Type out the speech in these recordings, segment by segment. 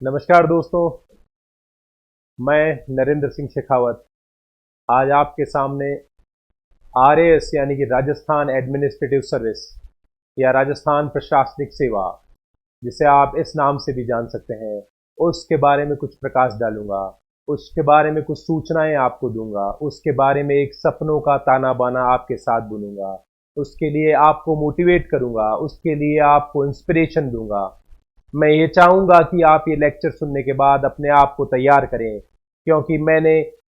नमस्कार दोस्तों, मैं नरेंद्र सिंह शेखावत आज आपके सामने आरएएस यानी कि राजस्थान एडमिनिस्ट्रेटिव सर्विस या राजस्थान प्रशासनिक सेवा, जिसे आप इस नाम से भी जान सकते हैं, उसके बारे में कुछ प्रकाश डालूंगा। उसके बारे में कुछ सूचनाएं आपको दूंगा। उसके बारे में एक सपनों का ताना बाना आपके साथ बुनूंगा। उसके लिए आपको मोटिवेट करूंगा। उसके लिए आपको इंस्पिरेशन दूंगा। मैं ये चाहूंगा कि आप ये लेक्चर सुनने के बाद अपने आप को तैयार करें, क्योंकि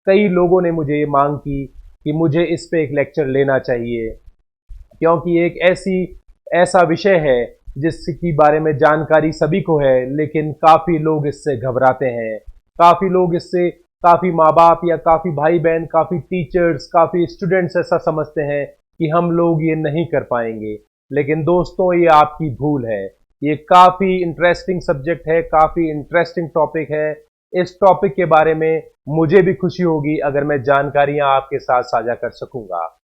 कई लोगों ने मुझे ये मांग की कि मुझे इस पे एक लेक्चर लेना चाहिए, क्योंकि एक ऐसा विषय है जिसकी बारे में जानकारी सभी को है, लेकिन काफी लोग इससे घबराते हैं। काफी लोग इससे, काफी माँ बाप या काफी भाई बहन, काफी टीचर्स, काफी स्टूडेंट्स ऐसा समझते हैं कि हम लोग ये नहीं कर पाएंगे। लेकिन दोस्तों, ये आपकी भूल है। ये काफी इंटरेस्टिंग सब्जेक्ट है, काफी इंटरेस्टिंग टॉपिक है। इस टॉपिक के बारे में मुझे भी खुशी होगी अगर मैं जानकारियां आपके साथ साझा कर सकूंगा।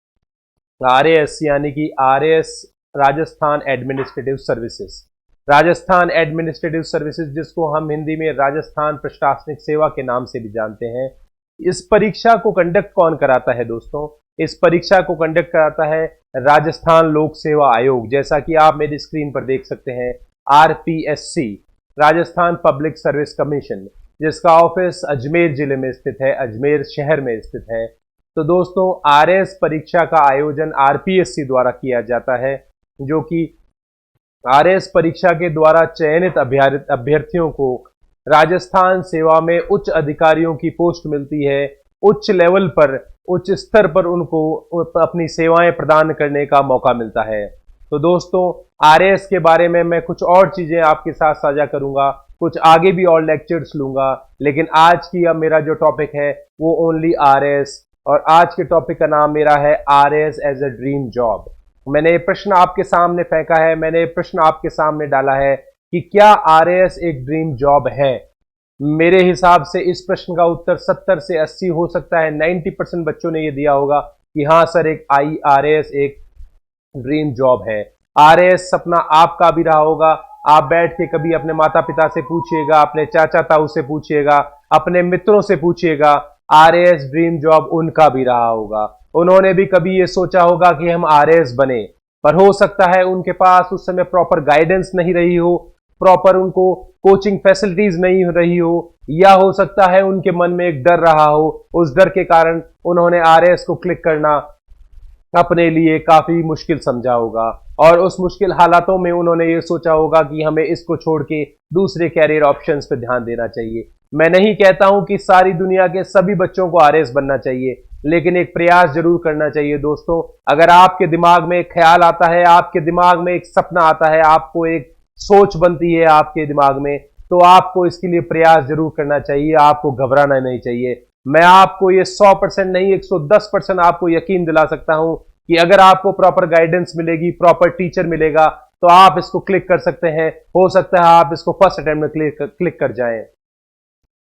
आरएएस यानी कि RAS Rajasthan administrative services. Rajasthan administrative services, जिसको हम हिंदी में राजस्थान प्रशासनिक सेवा के नाम से भी जानते हैं। इस परीक्षा को कंडक्ट कौन कराता है दोस्तों? इस परीक्षा को कंडक्ट कराता है राजस्थान लोक सेवा आयोग, जैसा कि आप मेरी स्क्रीन पर देख सकते हैं। RPSC, Rajasthan public service commission, जिसका ऑफिस अजमेर जिले में स्थित है, अजमेर शहर में स्थित है। तो दोस्तों, आरएएस परीक्षा का आयोजन आरपीएससी द्वारा किया जाता है, जो कि आरएएस परीक्षा के द्वारा चयनित अभ्यर्थियों को राजस्थान सेवा में उच्च अधिकारियों की पोस्ट मिलती है। उच्च लेवल पर, उच्च स्तर पर उनको अपनी सेवाएं प्रदान करने का मौका मिलता है। तो दोस्तों, आरएएस के बारे में मैं कुछ और चीजें आपके साथ साझा करूंगा, कुछ आगे भी और लेक्चर्स लूंगा, लेकिन आज की अब मेरा जो टॉपिक है वो ओनली आरएएस, और आज के टॉपिक का नाम मेरा है RAS as a dream job. मैंने प्रश्न आपके सामने फेंका है, मैंने प्रश्न आपके सामने डाला है कि क्या आरएएस एक ड्रीम जॉब है? मेरे हिसाब से इस प्रश्न का उत्तर 70 से 80 हो सकता है। 90% बच्चों ने ये दिया होगा कि हाँ सर, एक आरएएस एक ड्रीम जॉब है। आरएएस सपना आपका भी रहा होगा। आप बैठ के कभी अपने माता पिता से पूछिएगा, अपने चाचा ताऊ से पूछिएगा, अपने मित्रों से पूछिएगा, आरएएस ड्रीम जॉब उनका भी रहा होगा। उन्होंने भी कभी ये सोचा होगा कि हम आरएएस बने, पर हो सकता है उनके पास उस समय प्रॉपर गाइडेंस नहीं रही हो, प्रॉपर उनको कोचिंग फैसिलिटीज नहीं रही हो, या हो सकता है उनके मन में एक डर रहा हो। उस डर के कारण उन्होंने आरएएस को क्लिक करना अपने लिए काफी मुश्किल समझा होगा, और उस मुश्किल हालातों में उन्होंने ये सोचा होगा कि हमें इसको छोड़ के दूसरे कैरियर ऑप्शंस पे ध्यान देना चाहिए। मैं नहीं कहता हूं कि सारी दुनिया के सभी बच्चों को आरएएस बनना चाहिए, लेकिन एक प्रयास जरूर करना चाहिए दोस्तों। अगर आपके दिमाग में एक ख्याल आता है, आपके दिमाग में एक सपना आता है, आपको एक सोच बनती है आपके दिमाग में, तो आपको इसके लिए प्रयास जरूर करना चाहिए। आपको घबराना नहीं चाहिए। मैं आपको ये 100% नहीं, 110% आपको यकीन दिला सकता हूं कि अगर आपको प्रॉपर गाइडेंस मिलेगी, प्रॉपर टीचर मिलेगा, तो आप इसको क्लिक कर सकते हैं। हो सकता है आप इसको फर्स्ट अटेम्प्ट में क्लिक कर जाएं।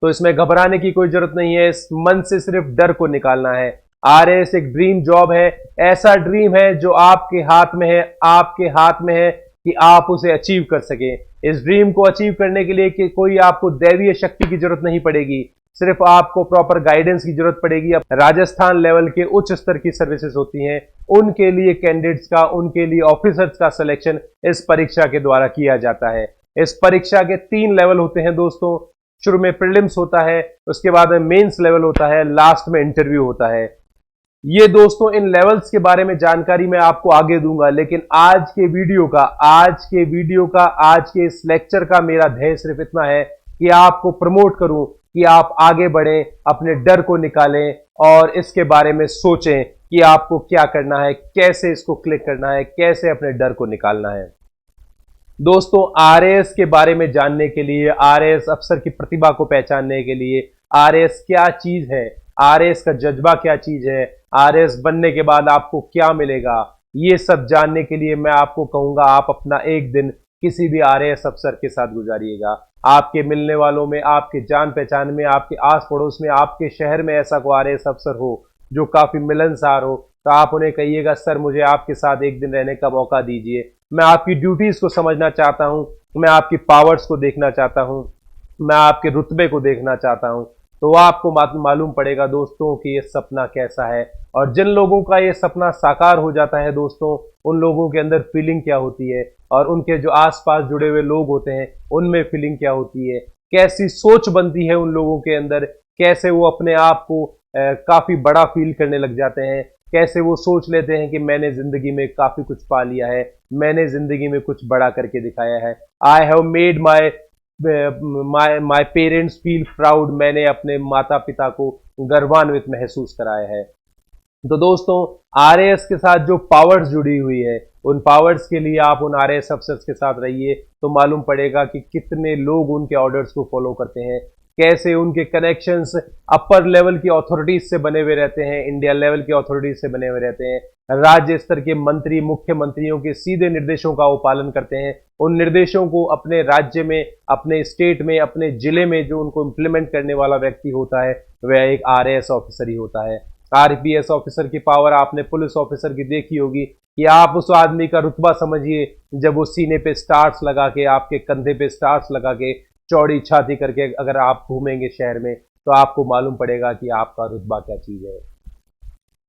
तो इसमें घबराने की कोई जरूरत नहीं है। इस मन से सिर्फ डर को निकालना है। आरएएस एक ड्रीम जॉब है, ऐसा ड्रीम है जो आपके हाथ में है, आपके हाथ में है कि आप उसे अचीव कर सकें। इस ड्रीम को अचीव करने के लिए कि कोई आपको दैवीय शक्ति की जरूरत नहीं पड़ेगी, सिर्फ आपको प्रॉपर गाइडेंस की जरूरत पड़ेगी। अब राजस्थान लेवल के उच्च स्तर की सर्विसेज होती हैं, उनके लिए कैंडिडेट्स का, उनके लिए ऑफिसर्स का सिलेक्शन इस परीक्षा के द्वारा किया जाता है। इस परीक्षा के 3 लेवल होते हैं दोस्तों। शुरू में प्रीलिम्स होता है, उसके बाद में मेंस लेवल होता है, लास्ट में इंटरव्यू होता है। ये दोस्तों, इन लेवल्स के बारे में जानकारी मैं आपको आगे दूंगा, लेकिन आज के इस लेक्चर का मेरा ध्येय सिर्फ इतना है कि आपको प्रमोट करूं कि आप आगे बढ़ें, अपने डर को निकालें और इसके बारे में सोचें कि आपको क्या करना है, कैसे इसको क्लिक करना है, कैसे अपने डर को निकालना है। दोस्तों, आरएएस के बारे में जानने के लिए, आरएएस अफसर की प्रतिभा को पहचानने के लिए, आरएएस क्या चीज है, आरएएस का जज्बा क्या चीज है, आरएएस बनने के बाद आपको क्या मिलेगा, ये सब जानने के लिए मैं आपको कहूंगा आप अपना एक दिन किसी भी आरएएस अफसर के साथ गुजारिएगा। आपके मिलने वालों में, आपके जान पहचान में, आपके आस पड़ोस में, आपके शहर में ऐसा कोई आरएएस अफसर हो जो काफी मिलनसार हो, तो आप उन्हें कहिएगा, सर मुझे आपके साथ एक दिन रहने का मौका दीजिए। मैं आपकी ड्यूटीज को समझना चाहता हूं, मैं आपकी पावर्स को देखना चाहता हूं, मैं आपके रुतबे को देखना चाहता हूं, तो आपको मालूम पड़ेगा दोस्तों कि ये सपना कैसा है। और जिन लोगों का ये सपना साकार हो जाता है दोस्तों, उन लोगों के अंदर फीलिंग क्या होती है, और उनके जो आसपास जुड़े हुए लोग होते हैं उनमें फीलिंग क्या होती है, कैसी सोच बनती है उन लोगों के अंदर, कैसे वो अपने आप को काफी बड़ा फील करने लग जाते हैं, कैसे वो सोच लेते हैं कि मैंने जिंदगी में काफी कुछ पा लिया है, मैंने जिंदगी में कुछ बड़ा करके दिखाया है। I have made my parents feel proud, मैंने अपने माता पिता को गर्वान्वित महसूस कराया है। तो दोस्तों, आरएएस के साथ जो पावर्स जुड़ी हुई है, उन पावर्स के लिए आप उन आरएएस अफसर्स के साथ रहिए, तो मालूम पड़ेगा कि कितने लोग उनके ऑर्डर्स को फॉलो करते हैं, कैसे उनके कनेक्शंस अपर लेवल की अथॉरिटीज से बने हुए रहते हैं, इंडिया लेवल की अथॉरिटीज से बने हुए रहते हैं। राज्य स्तर के मंत्री मुख्यमंत्रियों के सीधे निर्देशों का वो पालन करते हैं। उन निर्देशों को अपने राज्य में, अपने स्टेट में, अपने जिले में जो उनको इंप्लीमेंट करने वाला व्यक्ति होता है, वह एक आरएएस ऑफिसर ही होता है। आरपीएस ऑफिसर की पावर आपने पुलिस ऑफिसर की देखी होगी कि आप उस आदमी का रुतबा समझिए, जब वो सीने पे स्टार्स लगा के, आपके कंधे पे स्टार्स लगा के, चौड़ी छाती करके अगर आप घूमेंगे शहर में, तो आपको मालूम पड़ेगा कि आपका रुतबा क्या चीज है।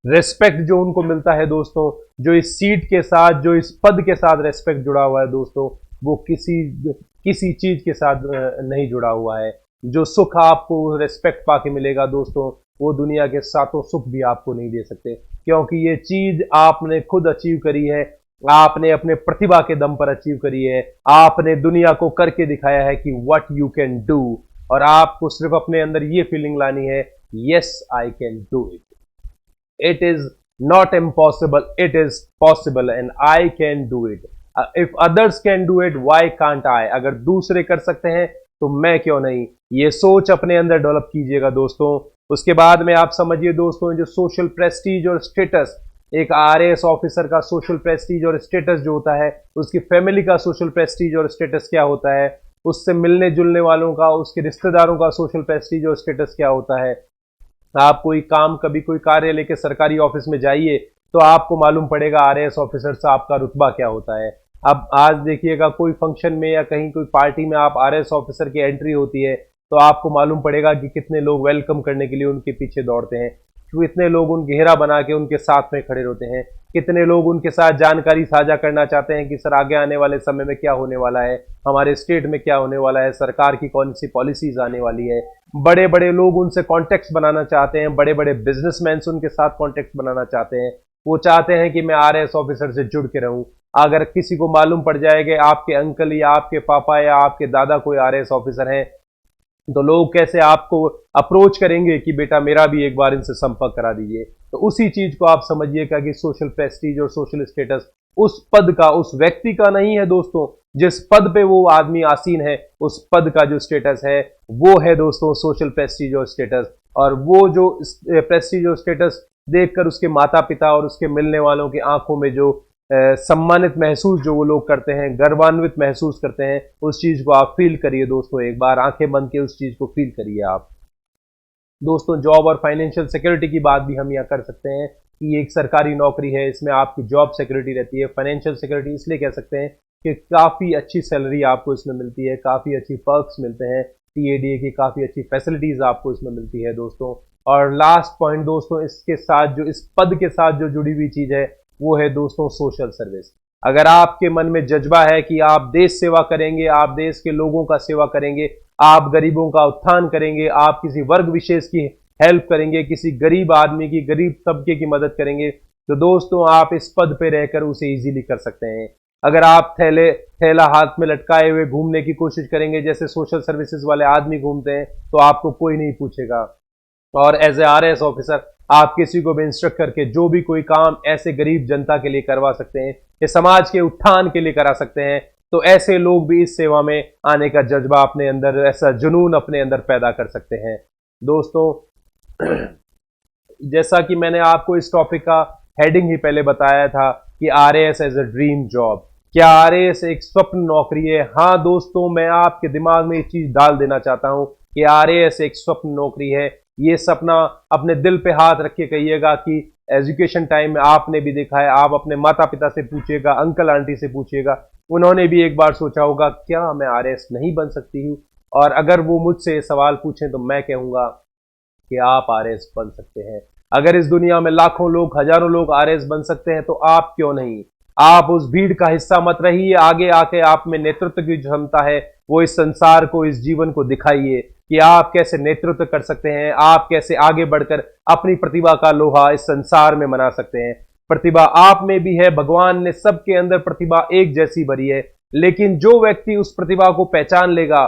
रेस्पेक्ट जो उनको मिलता है दोस्तों, जो इस सीट के साथ, जो इस पद के साथ रेस्पेक्ट जुड़ा हुआ है दोस्तों, वो किसी चीज के साथ नहीं जुड़ा हुआ है। जो सुख आपको रेस्पेक्ट पाके मिलेगा दोस्तों, वो दुनिया के सातों सुख भी आपको नहीं दे सकते, क्योंकि ये चीज आपने खुद अचीव करी है, आपने अपने प्रतिभा के दम पर अचीव करी है, आपने दुनिया को करके दिखाया है कि व्हाट यू कैन डू। और आपको सिर्फ अपने अंदर ये फीलिंग लानी है, yes I can do it, it is not impossible, it is possible and I can do it. If others can do it, why can't I? अगर दूसरे कर सकते हैं तो मैं क्यों नहीं? ये सोच अपने अंदर डेवलप कीजिएगा दोस्तों। उसके बाद में आप समझिए दोस्तों, जो सोशल प्रेस्टीज और स्टेटस, एक आरएएस ऑफिसर का सोशल प्रेस्टीज और स्टेटस जो होता है, उसकी फैमिली का सोशल प्रेस्टीज और स्टेटस क्या होता है, उससे मिलने जुलने वालों का, उसके रिश्तेदारों का सोशल प्रेस्टीज और स्टेटस क्या होता है। आप कभी कोई कार्य लेके सरकारी ऑफिस में जाइए, तो आपको मालूम पड़ेगा आरएएस ऑफिसर से आपका रुतबा क्या होता है। अब आज देखिएगा, कोई फंक्शन में या कहीं कोई पार्टी में आप आरएएस ऑफिसर की एंट्री होती है, तो आपको मालूम पड़ेगा कि कितने लोग वेलकम करने के लिए उनके पीछे दौड़ते हैं, कितने लोग उन घेरा बना के उनके साथ में खड़े होते हैं, कितने लोग उनके साथ जानकारी साझा करना चाहते हैं कि सर आगे आने वाले समय में क्या होने वाला है, हमारे स्टेट में क्या होने वाला है, सरकार की कौन सी पॉलिसीज आने वाली है। बड़े बड़े लोग उनसे कॉन्टेक्ट बनाना चाहते हैं, बड़े बड़े बिजनेसमैन उनके साथ कॉन्टेक्ट बनाना चाहते हैं। वो चाहते हैं कि मैं आरएएस ऑफिसर से जुड़ के रहूं। अगर किसी को मालूम पड़ जाए कि आपके अंकल या आपके पापा या आपके दादा कोई आरएएस ऑफिसर हैं, तो लोग कैसे आपको अप्रोच करेंगे कि बेटा मेरा भी एक बार इनसे संपर्क करा दीजिए। तो उसी चीज को आप समझिएगा कि सोशल प्रेस्टीज और सोशल स्टेटस उस पद का, उस व्यक्ति का नहीं है दोस्तों, जिस पद पे वो आदमी आसीन है, उस पद का जो स्टेटस है वो है दोस्तों सोशल प्रेस्टीज और स्टेटस। और वो जो प्रेस्टीज और स्टेटस देखकर उसके माता पिता और उसके मिलने वालों की आंखों में जो सम्मानित महसूस जो वो लोग करते हैं, गर्वान्वित महसूस करते हैं, उस चीज को आप फील करिए दोस्तों। एक बार आंखें बंद के उस चीज को फील करिए आप दोस्तों। जॉब और फाइनेंशियल सिक्योरिटी की बात भी हम यहाँ कर सकते हैं कि ये एक सरकारी नौकरी है, इसमें आपकी जॉब सिक्योरिटी रहती है। फाइनेंशियल सिक्योरिटी इसलिए कह सकते हैं कि काफी अच्छी सैलरी आपको इसमें मिलती है, काफी अच्छी पर्क्स मिलते हैं, टीएडीए की काफी अच्छी फैसिलिटीज आपको इसमें मिलती है दोस्तों। और लास्ट पॉइंट दोस्तों, इसके साथ जो, इस पद के साथ जो जुड़ी हुई चीज है, वो है दोस्तों सोशल सर्विस। अगर आपके मन में जज्बा है कि आप देश सेवा करेंगे, आप देश के लोगों का सेवा करेंगे, आप गरीबों का उत्थान करेंगे, आप किसी वर्ग विशेष की हेल्प करेंगे, किसी गरीब आदमी की, गरीब तबके की मदद करेंगे, तो दोस्तों आप इस पद पे रहकर उसे इजीली कर सकते हैं। अगर आप थैला हाथ में लटकाए हुए घूमने की कोशिश करेंगे, जैसे सोशल सर्विसेज वाले आदमी घूमते हैं, तो आपको कोई नहीं पूछेगा। और एज ए आरएएस ऑफिसर आप किसी को भी इंस्ट्रक्ट करके जो भी कोई काम ऐसे गरीब जनता के लिए करवा सकते हैं, या समाज के उत्थान के लिए करा सकते हैं, तो ऐसे लोग भी इस सेवा में आने का जज्बा अपने अंदर, ऐसा जुनून अपने अंदर पैदा कर सकते हैं दोस्तों। जैसा कि मैंने आपको इस टॉपिक का हेडिंग ही पहले बताया था कि RAS as a dream job, क्या आरएएस एक स्वप्न नौकरी है? हाँ दोस्तों, मैं आपके दिमाग में ये चीज डाल देना चाहता हूं कि आरएएस एक स्वप्न नौकरी है। ये सपना अपने दिल पे हाथ रख के कहिएगा कि एजुकेशन टाइम में आपने भी देखा है, आप अपने माता पिता से पूछिएगा, अंकल आंटी से पूछिएगा, उन्होंने भी एक बार सोचा होगा क्या मैं आरएएस नहीं बन सकती हूँ? और अगर वो मुझसे सवाल पूछें तो मैं कहूंगा कि आप आरएस बन सकते हैं। अगर इस दुनिया में लाखों लोग, हजारों लोग आरएस बन सकते हैं तो आप क्यों नहीं। आप उस भीड़ का हिस्सा मत रहिए, आगे आके आप में नेतृत्व की जो क्षमता है वो इस संसार को, इस जीवन को दिखाइए कि आप कैसे नेतृत्व कर सकते हैं, आप कैसे आगे बढ़कर अपनी प्रतिभा का लोहा इस संसार में मना सकते हैं। प्रतिभा आप में भी है, भगवान ने सबके अंदर प्रतिभा एक जैसी भरी है, लेकिन जो व्यक्ति उस प्रतिभा को पहचान लेगा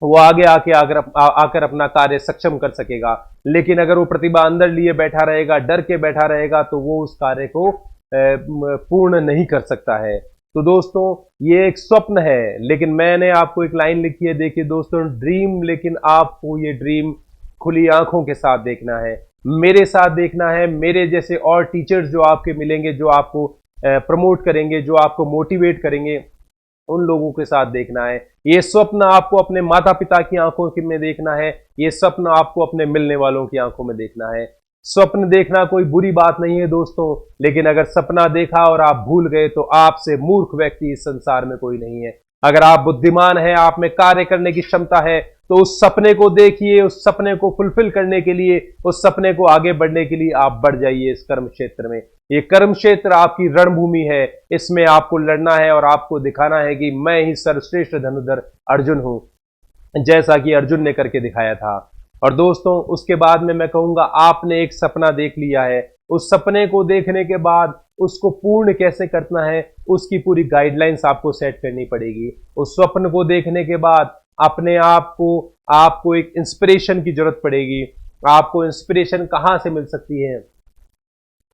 वो आगे आके आकर अपना कार्य सक्षम कर सकेगा। लेकिन अगर वो प्रतिभा अंदर लिए बैठा रहेगा, डर के बैठा रहेगा, तो वो उस कार्य को पूर्ण नहीं कर सकता है। तो दोस्तों, ये एक स्वप्न है, लेकिन मैंने आपको एक लाइन लिखी है, देखिए दोस्तों, ड्रीम, लेकिन आपको ये ड्रीम खुली आंखों के साथ देखना है, मेरे साथ देखना है, मेरे जैसे और टीचर्स जो आपके मिलेंगे, जो आपको प्रमोट करेंगे, जो आपको मोटिवेट करेंगे, उन लोगों के साथ देखना है। ये स्वप्न आपको अपने माता पिता की आंखों में देखना है, ये स्वप्न आपको अपने मिलने वालों की आंखों में देखना है। स्वप्न देखना कोई बुरी बात नहीं है दोस्तों, लेकिन अगर सपना देखा और आप भूल गए तो आपसे मूर्ख व्यक्ति इस संसार में कोई नहीं है। अगर आप बुद्धिमान हैं, आप में कार्य करने की क्षमता है, तो उस सपने को देखिए, उस सपने को फुलफिल करने के लिए, उस सपने को आगे बढ़ने के लिए आप बढ़ जाइए इस कर्म क्षेत्र में। ये कर्म क्षेत्र आपकी रणभूमि है, इसमें आपको लड़ना है और आपको दिखाना है कि मैं ही सर्वश्रेष्ठ धनुर्धर अर्जुन हूं, जैसा कि अर्जुन ने करके दिखाया था। और दोस्तों, उसके बाद में मैं कहूंगा, आपने एक सपना देख लिया है, उस सपने को देखने के बाद उसको पूर्ण कैसे करना है, उसकी पूरी गाइडलाइंस आपको सेट करनी पड़ेगी। उस स्वप्न को देखने के बाद अपने आपको एक इंस्पिरेशन की जरूरत पड़ेगी। आपको इंस्पिरेशन कहां से मिल सकती है?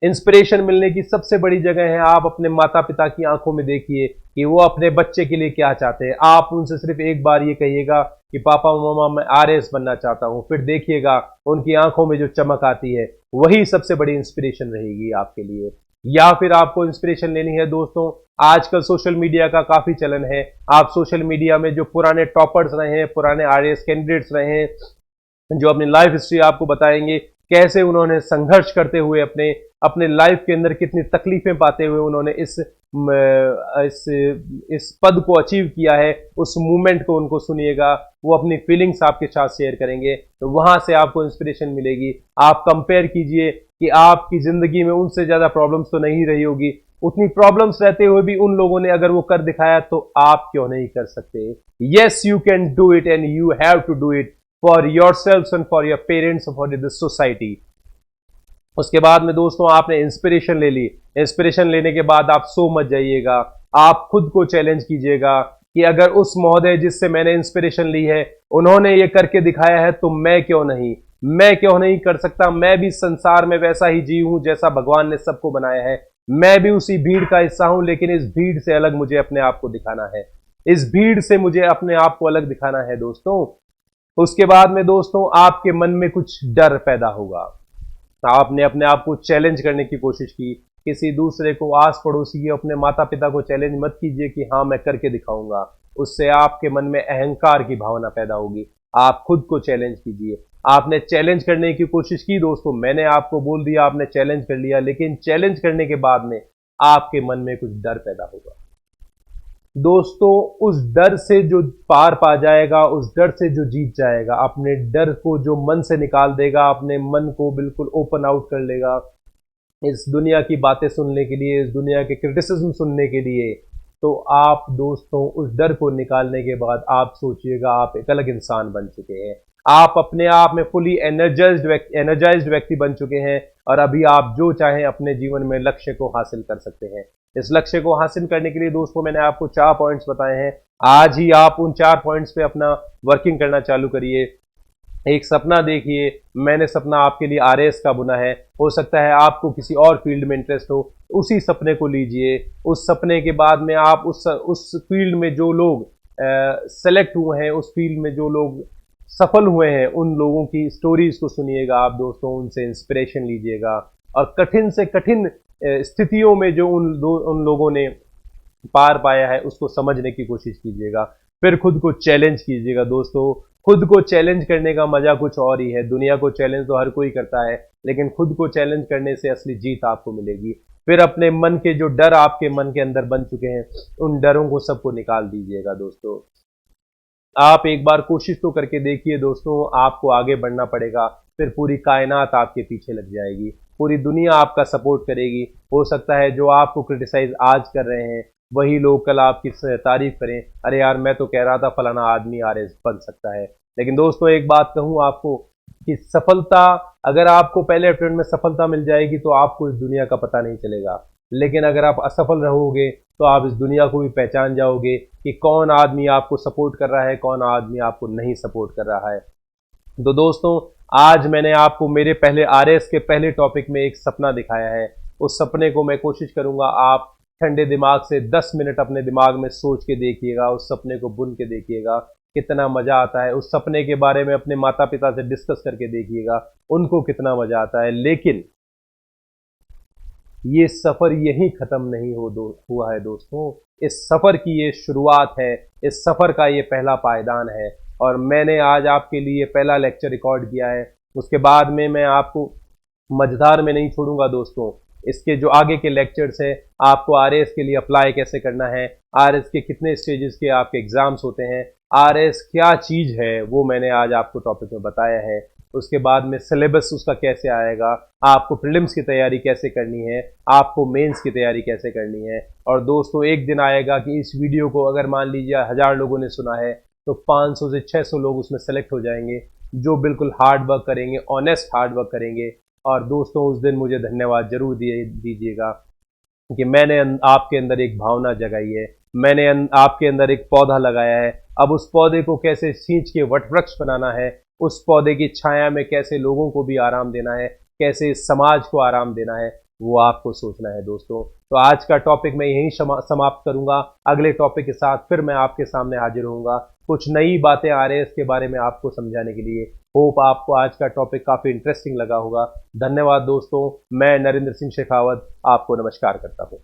इंस्पिरेशन मिलने की सबसे बड़ी जगह है, आप अपने माता पिता की आंखों में देखिए कि वो अपने बच्चे के लिए क्या चाहते हैं। आप उनसे सिर्फ एक बार ये कहिएगा कि पापा मम्मा मैं आरएस बनना चाहता हूं, फिर देखिएगा उनकी आंखों में जो चमक आती है वही सबसे बड़ी इंस्पिरेशन रहेगी आपके लिए। या फिर आपको इंस्पिरेशन लेनी है दोस्तों, आजकल सोशल मीडिया का काफी चलन है। आप सोशल मीडिया में जो पुराने टॉपर्स रहे हैं, पुराने आरएस कैंडिडेट्स रहे हैं, जो अपनी लाइफ हिस्ट्री आपको बताएंगे, कैसे उन्होंने संघर्ष करते हुए अपने अपने लाइफ के अंदर कितनी तकलीफें पाते हुए उन्होंने इस पद को अचीव किया है, उस मूवमेंट को उनको सुनिएगा। वो अपनी फीलिंग्स आपके साथ शेयर करेंगे, तो वहां से आपको इंस्पिरेशन मिलेगी। आप कंपेयर कीजिए कि आपकी जिंदगी में उनसे ज्यादा प्रॉब्लम्स तो नहीं रही होगी, उतनी प्रॉब्लम्स रहते हुए भी उन लोगों ने अगर वो कर दिखाया तो आप क्यों नहीं कर सकते? Yes, you can do it and you have to do it for yourself and for your parents, for the society. उसके बाद में दोस्तों, आपने इंस्पिरेशन ले ली। इंस्पिरेशन लेने के बाद आप सो मत जाइएगा, आप खुद को चैलेंज कीजिएगा कि अगर उस महोदय जिससे मैंने इंस्पिरेशन ली है उन्होंने ये करके दिखाया है तो मैं क्यों नहीं, मैं क्यों नहीं कर सकता? मैं भी संसार में वैसा ही जी हूं जैसा भगवान ने सबको बनाया है, मैं भी उसी भीड़ का हिस्सा हूं, लेकिन इस भीड़ से अलग मुझे अपने आप को दिखाना है, इस भीड़ से मुझे अपने आप को अलग दिखाना है दोस्तों। उसके बाद में दोस्तों, आपके मन में कुछ डर पैदा होगा। आपने अपने आप को चैलेंज करने की कोशिश की, किसी दूसरे को, आस पड़ोसी की, अपने माता पिता को चैलेंज मत कीजिए कि हाँ मैं करके दिखाऊंगा, उससे आपके मन में अहंकार की भावना पैदा होगी। आप खुद को चैलेंज कीजिए। आपने चैलेंज करने की कोशिश की दोस्तों, मैंने आपको बोल दिया आपने चैलेंज कर लिया, लेकिन चैलेंज करने के बाद में आपके मन में कुछ डर पैदा होगा दोस्तों। उस डर से जो पार पा जाएगा, उस डर से जो जीत जाएगा, अपने डर को जो मन से निकाल देगा, अपने मन को बिल्कुल ओपन आउट कर लेगा इस दुनिया की बातें सुनने के लिए, इस दुनिया के क्रिटिसिज्म सुनने के लिए, तो आप दोस्तों उस डर को निकालने के बाद आप सोचिएगा आप एक अलग इंसान बन चुके हैं। आप अपने आप में फुली एनर्जाइज्ड व्यक्ति बन चुके हैं और अभी आप जो चाहें अपने जीवन में लक्ष्य को हासिल कर सकते हैं। इस लक्ष्य को हासिल करने के लिए दोस्तों मैंने आपको 4 पॉइंट्स बताए हैं। आज ही आप उन 4 पॉइंट्स पे अपना वर्किंग करना चालू करिए। एक सपना देखिए, मैंने सपना आपके लिए आरएस का बुना है, हो सकता है आपको किसी और फील्ड में इंटरेस्ट हो, उसी सपने को लीजिए। उस सपने के बाद में आप उस फील्ड में जो लोग सेलेक्ट हुए हैं, उस फील्ड में जो लोग सफल हुए हैं, उन लोगों की स्टोरीज को सुनिएगा आप दोस्तों, उनसे इंस्पिरेशन लीजिएगा और कठिन से कठिन स्थितियों में जो उन लोगों ने पार पाया है उसको समझने की कोशिश कीजिएगा। फिर खुद को चैलेंज कीजिएगा दोस्तों। खुद को चैलेंज करने का मजा कुछ और ही है। दुनिया को चैलेंज तो हर कोई करता है, लेकिन खुद को चैलेंज करने से असली जीत आपको मिलेगी। फिर अपने मन के जो डर आपके मन के अंदर बन चुके हैं, उन डरों को सबको निकाल दीजिएगा दोस्तों। आप एक बार कोशिश तो करके देखिए दोस्तों, आपको आगे बढ़ना पड़ेगा, फिर पूरी कायनात आपके पीछे लग जाएगी, पूरी दुनिया आपका सपोर्ट करेगी। हो सकता है जो आपको क्रिटिसाइज आज कर रहे हैं वही लोग कल आपकी तारीफ करें, अरे यार मैं तो कह रहा था फलाना आदमी आरएस बन सकता है। लेकिन दोस्तों एक बात कहूं आपको कि सफलता, अगर आपको पहले अटेम्प्ट में सफलता मिल जाएगी तो आपको इस दुनिया का पता नहीं चलेगा, लेकिन अगर आप असफल रहोगे तो आप इस दुनिया को भी पहचान जाओगे कि कौन आदमी आपको सपोर्ट कर रहा है, कौन आदमी आपको नहीं सपोर्ट कर रहा है। तो दोस्तों आज मैंने आपको मेरे पहले आरएस के पहले टॉपिक में एक सपना दिखाया है। उस सपने को मैं कोशिश करूंगा आप ठंडे दिमाग से 10 मिनट अपने दिमाग में सोच के देखिएगा, उस सपने को बुन के देखिएगा, कितना मजा आता है। उस सपने के बारे में अपने माता पिता से डिस्कस करके देखिएगा, उनको कितना मजा आता है। लेकिन ये सफर यहीं खत्म नहीं हुआ है दोस्तों, इस सफर की ये शुरुआत है, इस सफर का ये पहला पायदान है। और मैंने आज आपके लिए पहला लेक्चर रिकॉर्ड किया है, उसके बाद में मैं आपको मझधार में नहीं छोड़ूंगा दोस्तों। इसके जो आगे के लेक्चर्स हैं, आपको आरएस के लिए अप्लाई कैसे करना है, आरएस के कितने स्टेजेस के आपके एग्जाम्स होते हैं, आरएस क्या चीज है, वो मैंने आज आपको टॉपिक में बताया है। उसके बाद में सिलेबस उसका कैसे आएगा, आपको प्रीलिम्स की तैयारी कैसे करनी है, आपको मेंस की तैयारी कैसे करनी है। और दोस्तों एक दिन आएगा कि इस वीडियो को अगर मान लीजिए 1000 लोगों ने सुना है तो 500 से 600 लोग उसमें सेलेक्ट हो जाएंगे, जो बिल्कुल हार्ड वर्क करेंगे, ऑनेस्ट हार्ड वर्क करेंगे। और दोस्तों उस दिन मुझे धन्यवाद जरूर दीजिएगा कि मैंने आपके अंदर एक भावना जगाई है, मैंने आपके अंदर एक पौधा लगाया है। अब उस पौधे को कैसे सींच के वटवृक्ष बनाना है, उस पौधे की छाया में कैसे लोगों को भी आराम देना है, कैसे समाज को आराम देना है, वो आपको सोचना है दोस्तों। तो आज का टॉपिक मैं यहीं समाप्त करूंगा। अगले टॉपिक के साथ फिर मैं आपके सामने हाजिर होऊंगा, कुछ नई बातें आ रही है इसके बारे में आपको समझाने के लिए। होप आपको आज का टॉपिक काफी इंटरेस्टिंग लगा होगा। धन्यवाद दोस्तों, मैं नरेंद्र सिंह शेखावत आपको नमस्कार करता हूँ।